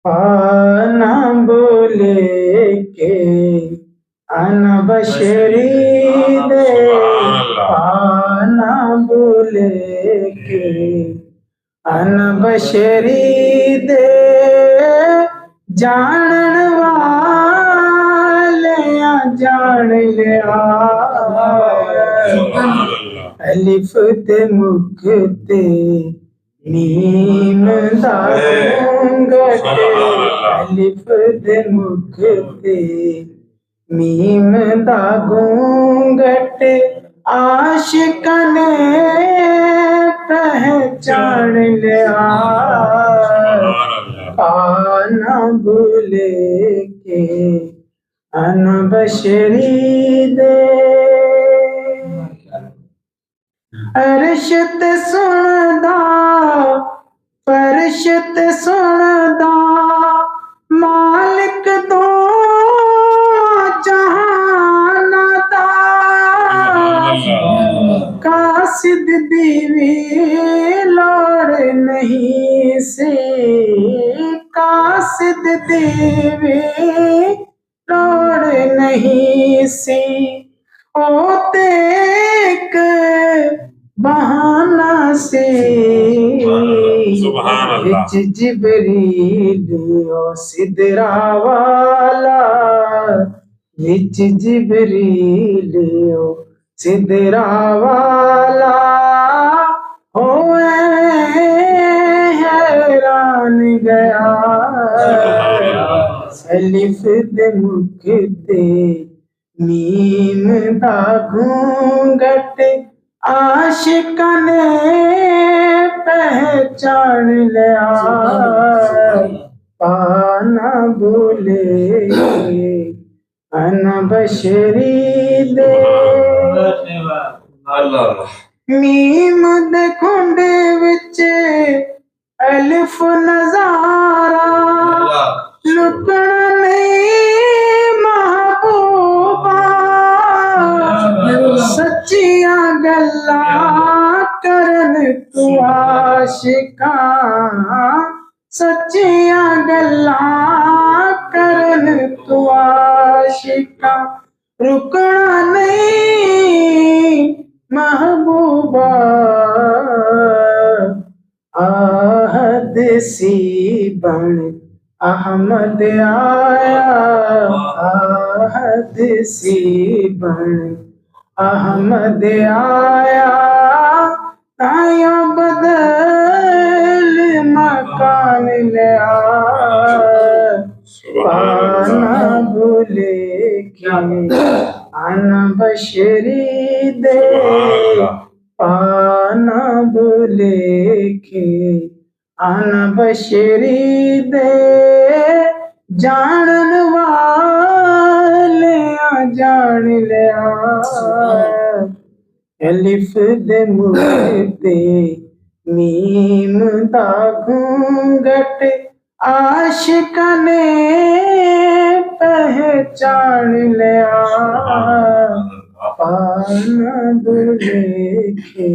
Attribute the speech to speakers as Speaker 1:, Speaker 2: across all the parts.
Speaker 1: پانا بولے کے انا بشری دے، پانا بولے کے انا بشری دے، جانن والے جان لیا، الف تے مکھ تے میم دا گھونگھٹ، الف تے مکھ تے میم دا گھونگھٹ، عاشقاں نے پہچان لیا، پانا بھولے کے انا بشری دے، عرش تے سندا فرش تے سندا، مالک دو جہاناں دا، قاصد دی وی لوڑ نہیں سی، قاصد دی وی لوڑ نہیں سی، او تے ایک بہانہ سی، وچ جبریل او سدرا والا، وچ جبریل او سدرا والا، ہوئے حیران گیا، الف تے مکھ تے میم دا گھونگھٹ، عاشقاں نے پہچان لیا، پانا بھولے انا بشری دے، میم دے کھنڈے وچ الف نظارہ، لکنا نہیں محبوبہ، سچیاں گلاں کرن تو عاشقاں، سچیاں گلاں کرن تو عاشقاں، رکنا نہیں محبوبہ، آہد سی بن احمد آیا، آہد سی بن احمد آیا، تائیوں بدل مکان لیا، پانا بھولے کے انا بشری دے، پانا بھولے کے انا بشری دے، جانن والے جان لیا، الف دے مکھ تے میم دا گھونگھٹ، عاشقاں نے پہچان لیا، پانا بھولے کے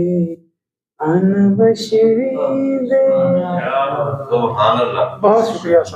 Speaker 1: انا بشری دے۔ بہت شکریہ سر۔